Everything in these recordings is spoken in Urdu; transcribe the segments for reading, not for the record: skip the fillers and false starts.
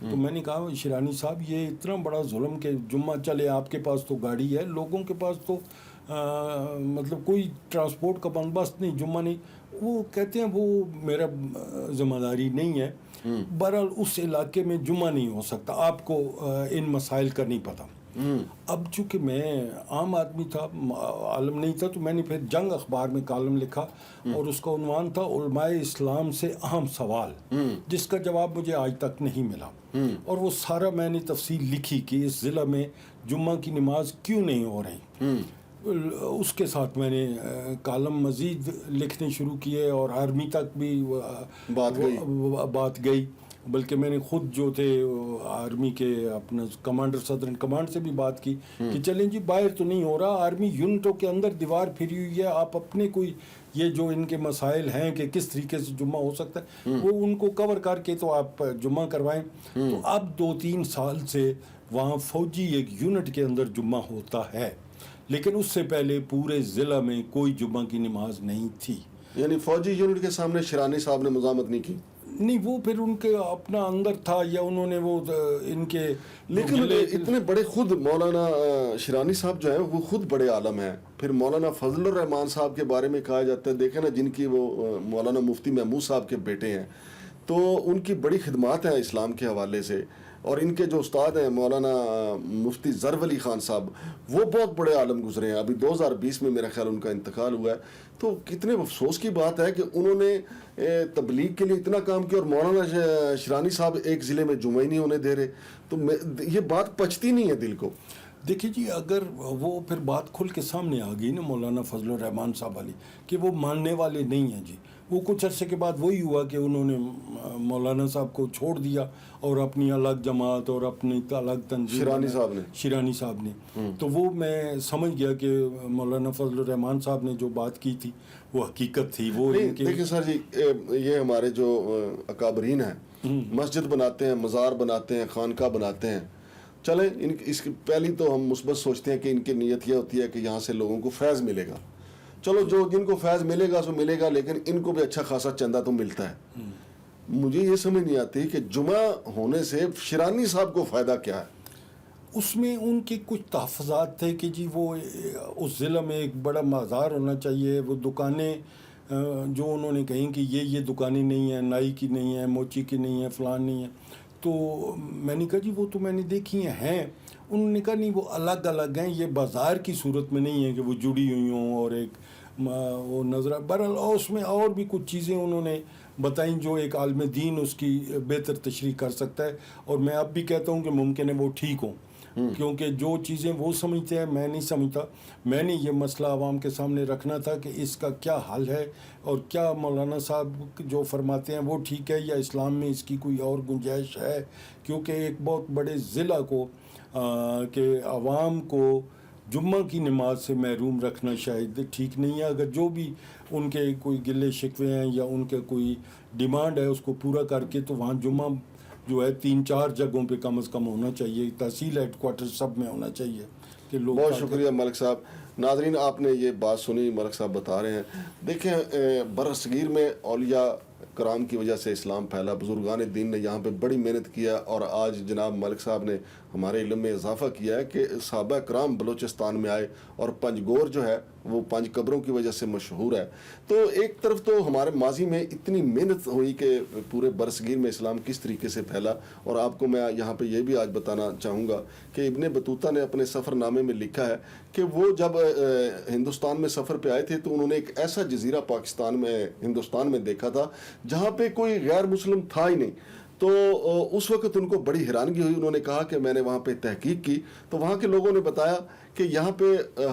تو میں نے کہا شیرانی صاحب یہ اتنا بڑا ظلم کہ جمعہ چلے آپ کے پاس تو گاڑی ہے, لوگوں کے پاس تو مطلب کوئی ٹرانسپورٹ کا بندوبست نہیں, جمعہ نہیں. وہ کہتے ہیں وہ میرا ذمہ داری نہیں ہے. بہرحال اس علاقے میں جمعہ نہیں ہو سکتا, آپ کو ان مسائل کا نہیں پتہ. اب چونکہ میں عام آدمی تھا, عالم نہیں تھا, تو میں نے پھر جنگ اخبار میں کالم لکھا اور اس کا عنوان تھا علماء اسلام سے اہم سوال, جس کا جواب مجھے آج تک نہیں ملا. اور وہ سارا میں نے تفصیل لکھی کہ اس ضلع میں جمعہ کی نماز کیوں نہیں ہو رہی. اس کے ساتھ میں نے کالم مزید لکھنے شروع کیے اور آرمی تک بھی بات گئی, بلکہ میں نے خود جو تھے آرمی کے اپنا کمانڈر صدرن کمانڈ سے بھی بات کی کہ چلیں جی باہر تو نہیں ہو رہا, آرمی یونٹوں کے اندر دیوار پھری ہوئی ہے, آپ اپنے کوئی یہ جو ان کے مسائل ہیں کہ کس طریقے سے جمعہ ہو سکتا ہے وہ ان کو کور کر کے تو آپ جمعہ کروائیں. تو اب 2-3 سال سے وہاں فوجی ایک یونٹ کے اندر جمعہ ہوتا ہے, لیکن اس سے پہلے پورے ضلع میں کوئی جمعہ کی نماز نہیں تھی. یعنی فوجی یونٹ کے سامنے شیرانی صاحب نے مزاحمت نہیں کی؟ نہیں, وہ پھر ان کے اپنا اندر تھا یا انہوں نے وہ ان کے, لیکن اتنے بڑے خود مولانا شیرانی صاحب جو ہیں وہ خود بڑے عالم ہیں. پھر مولانا فضل الرحمان صاحب کے بارے میں کہا جاتا ہے, دیکھیں نا جن کی وہ مولانا مفتی محمود صاحب کے بیٹے ہیں, تو ان کی بڑی خدمات ہیں اسلام کے حوالے سے. اور ان کے جو استاد ہیں مولانا مفتی ظرف علی خان صاحب, وہ بہت بڑے عالم گزرے ہیں. ابھی 2020 میں میرا خیال ان کا انتقال ہوا ہے. تو کتنے افسوس کی بات ہے کہ انہوں نے تبلیغ کے لیے اتنا کام کیا اور مولانا شیرانی صاحب ایک ضلع میں جمعہ ہی نہیں ہونے دے رہے. تو یہ بات پچتی نہیں ہے دل کو. دیکھیے جی, اگر وہ پھر بات کھل کے سامنے آ گئی نا مولانا فضل الرحمان صاحب والی کہ وہ ماننے والے نہیں ہیں جی, وہ کچھ عرصے کے بعد وہی ہوا کہ انہوں نے مولانا صاحب کو چھوڑ دیا اور اپنی الگ جماعت اور اپنی الگ تنظیم شیرانی صاحب نے. تو وہ میں سمجھ گیا کہ مولانا فضل الرحمان صاحب نے جو بات کی تھی وہ حقیقت تھی. وہ دیکھیں سر جی, یہ ہمارے جو اکابرین ہیں مسجد بناتے ہیں, مزار بناتے ہیں, خانقاہ بناتے ہیں, چلیں اس کی پہلی تو ہم مثبت سوچتے ہیں کہ ان کی نیت یہ ہوتی ہے کہ یہاں سے لوگوں کو فیض ملے گا. چلو جو جن کو فیض ملے گا سو ملے گا, لیکن ان کو بھی اچھا خاصا چندہ تو ملتا ہے. مجھے یہ سمجھ نہیں آتی کہ جمعہ ہونے سے شیرانی صاحب کو فائدہ کیا ہے. اس میں ان کے کچھ تحفظات تھے کہ جی وہ اس ضلع میں ایک بڑا مزار ہونا چاہیے, وہ دکانیں جو انہوں نے کہیں کہ یہ دکانیں نہیں ہیں, نائی کی نہیں ہیں, موچی کی نہیں ہیں, فلان نہیں ہے. تو میں نے کہا جی وہ تو میں نے دیکھی ہیں. انہوں نے کہا نہیں وہ الگ الگ ہیں, یہ بازار کی صورت میں نہیں ہے کہ وہ جڑی ہوئی ہوں اور ایک وہ نظر. بہرحال اور اس میں اور بھی کچھ چیزیں انہوں نے بتائیں جو ایک عالم دین اس کی بہتر تشریح کر سکتا ہے. اور میں اب بھی کہتا ہوں کہ ممکن ہے وہ ٹھیک ہوں, کیونکہ جو چیزیں وہ سمجھتے ہیں میں نہیں سمجھتا. میں نے یہ مسئلہ عوام کے سامنے رکھنا تھا کہ اس کا کیا حل ہے اور کیا مولانا صاحب جو فرماتے ہیں وہ ٹھیک ہے یا اسلام میں اس کی کوئی اور گنجائش ہے. کیونکہ ایک بہت بڑے ضلع کو کہ عوام کو جمعہ کی نماز سے محروم رکھنا شاید ٹھیک نہیں ہے. اگر جو بھی ان کے کوئی گلے شکوے ہیں یا ان کے کوئی ڈیمانڈ ہے اس کو پورا کر کے تو وہاں جمعہ جو ہے 3-4 جگہوں پہ کم از کم ہونا چاہیے, تحصیل ہیڈ کوارٹر سب میں ہونا چاہیے کہ لوگ. بہت شکریہ ملک صاحب. ناظرین آپ نے یہ بات سنی, ملک صاحب بتا رہے ہیں. دیکھیں بر صغیر میں اولیاء کرام کی وجہ سے اسلام پھیلا, بزرگان دین نے یہاں پہ بڑی محنت کیا, اور آج جناب ملک صاحب نے ہمارے علم میں اضافہ کیا ہے کہ صحابہ کرام بلوچستان میں آئے اور پنج گور جو ہے وہ 5 قبروں کی وجہ سے مشہور ہے. تو ایک طرف تو ہمارے ماضی میں اتنی محنت ہوئی کہ پورے برصغیر میں اسلام کس طریقے سے پھیلا, اور آپ کو میں یہاں پہ یہ بھی آج بتانا چاہوں گا کہ ابن بطوطہ نے اپنے سفر نامے میں لکھا ہے کہ وہ جب ہندوستان میں سفر پہ آئے تھے تو انہوں نے ایک ایسا جزیرہ ہندوستان میں دیکھا تھا جہاں پہ کوئی غیر مسلم تھا ہی نہیں. تو اس وقت ان کو بڑی حیرانگی ہوئی. انہوں نے کہا کہ میں نے وہاں پہ تحقیق کی تو وہاں کے لوگوں نے بتایا کہ یہاں پہ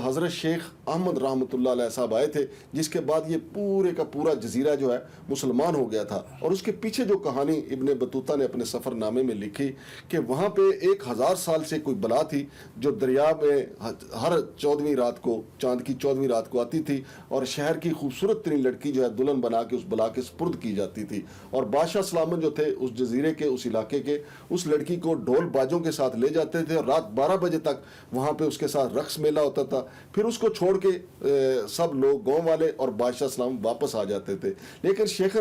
حضرت شیخ احمد رحمۃ اللہ علیہ صاحب آئے تھے, جس کے بعد یہ پورے کا پورا جزیرہ جو ہے مسلمان ہو گیا تھا. اور اس کے پیچھے جو کہانی ابن بطوطہ نے اپنے سفر نامے میں لکھی کہ وہاں پہ 1000 سال سے کوئی بلا تھی جو دریا میں ہر 14ویں رات کو, چاند کی 14ویں رات کو آتی تھی, اور شہر کی خوبصورت ترین لڑکی جو ہے دلہن بنا کے اس بلا کے سپرد کی جاتی تھی. اور بادشاہ سلامت جو تھے اس جزیرے کے, اس علاقے کے, اس لڑکی کو ڈھول باجوں کے ساتھ لے جاتے تھے اور رات 12 بجے تک وہاں پہ اس کے ساتھ رقص میلہ ہوتا تھا، پھر اس کو چھوڑ کے سب لوگ گاؤں والے اور بادشاہ اسلام واپس آ جاتے تھے. لیکن شیخ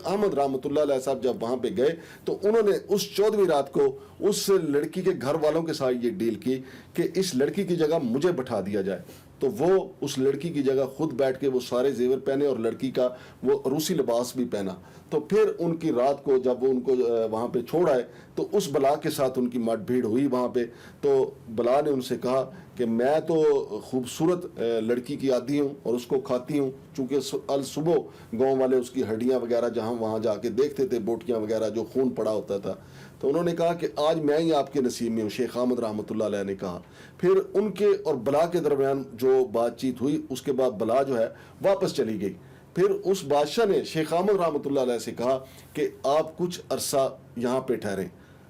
احمد رحمۃ اللہ علیہ صاحب جب وہاں پہ گئے تو انہوں نے اس 14ویں رات کو اس لڑکی کے گھر والوں کے ساتھ یہ ڈیل کی کہ اس لڑکی کی جگہ مجھے بٹھا دیا جائے. تو وہ اس لڑکی کی جگہ خود بیٹھ کے وہ سارے زیور پہنے اور لڑکی کا وہ روسی لباس بھی پہنا. تو پھر ان کی رات کو جب وہ ان کو وہاں پہ چھوڑ آئے تو اس بلا کے ساتھ ان کی مٹ بھیڑ ہوئی وہاں پہ. تو بلا نے ان سے کہا کہ میں تو خوبصورت لڑکی کی عادی ہوں اور اس کو کھاتی ہوں، چونکہ الصبح گاؤں والے اس کی ہڈیاں وغیرہ جہاں وہاں جا کے دیکھتے تھے، بوٹیاں وغیرہ جو خون پڑا ہوتا تھا. تو انہوں نے کہا کہ آج میں ہی آپ کے نصیب میں ہوں، شیخ احمد رحمۃ اللہ علیہ نے کہا. پھر ان کے اور بلا کے درمیان جو بات چیت ہوئی، اس کے بعد بلا جو ہے واپس چلی گئی. پھر اس بادشاہ نے شیخ احمد رحمۃ اللہ علیہ سے کہا کہ آپ کچھ عرصہ یہاں پہ ٹھہریں.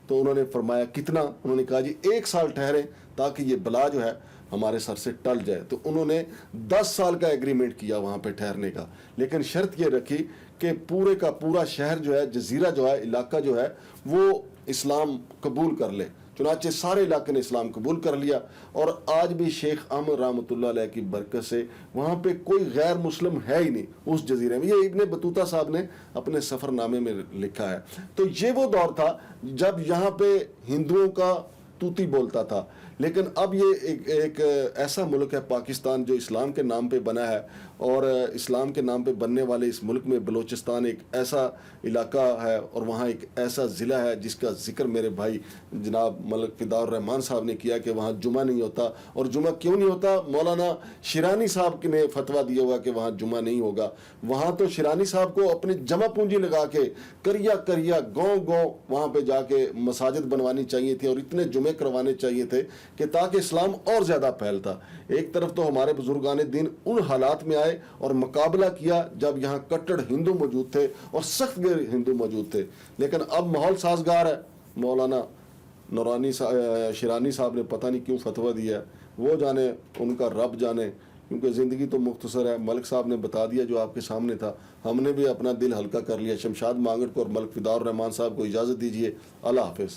تو انہوں نے فرمایا کتنا؟ انہوں نے کہا جی 1 سال ٹھہریں تاکہ یہ بلا جو ہے ہمارے سر سے ٹل جائے. تو انہوں نے 10 سال کا ایگریمنٹ کیا وہاں پہ ٹھہرنے کا، لیکن شرط یہ رکھی کہ پورے کا پورا شہر جو ہے، جزیرہ جو ہے، علاقہ جو ہے، وہ اسلام قبول کر لے. چنانچہ سارے علاقے نے اسلام قبول کر لیا، اور آج بھی شیخ احمد رحمۃ اللہ علیہ کی برکت سے وہاں پہ کوئی غیر مسلم ہے ہی نہیں اس جزیرے میں. یہ ابن بطوطہ صاحب نے اپنے سفر نامے میں لکھا ہے. تو یہ وہ دور تھا جب یہاں پہ ہندوؤں کا توتی بولتا تھا. لیکن اب یہ ایک ایسا ملک ہے پاکستان جو اسلام کے نام پہ بنا ہے، اور اسلام کے نام پہ بننے والے اس ملک میں بلوچستان ایک ایسا علاقہ ہے اور وہاں ایک ایسا ضلع ہے جس کا ذکر میرے بھائی جناب ملک فداء الرحمان صاحب نے کیا کہ وہاں جمعہ نہیں ہوتا. اور جمعہ کیوں نہیں ہوتا؟ مولانا شیرانی صاحب نے فتویٰ دیا ہوا کہ وہاں جمعہ نہیں ہوگا. وہاں تو شیرانی صاحب کو اپنی جمع پونجی لگا کے کریا گاؤں وہاں پہ جا کے مساجد بنوانی چاہیے تھی اور اتنے جمعے کروانے چاہیے تھے کہ تاکہ اسلام اور زیادہ پھیلتا. ایک طرف تو ہمارے بزرگان دین ان حالات میں آئے اور مقابلہ کیا جب یہاں کٹڑ ہندو موجود تھے اور سخت گیر ہندو موجود تھے. لیکن اب ماحول سازگار ہے. مولانا شیرانی صاحب نے پتہ نہیں کیوں فتویٰ دیا ہے، وہ جانے، ان کا رب جانے، کیونکہ زندگی تو مختصر ہے. ملک صاحب نے بتا دیا جو آپ کے سامنے تھا، ہم نے بھی اپنا دل ہلکا کر لیا. شمشاد مانگڑ کو اور ملک فداء الرحمان صاحب کو اجازت دیجیے. اللہ حافظ.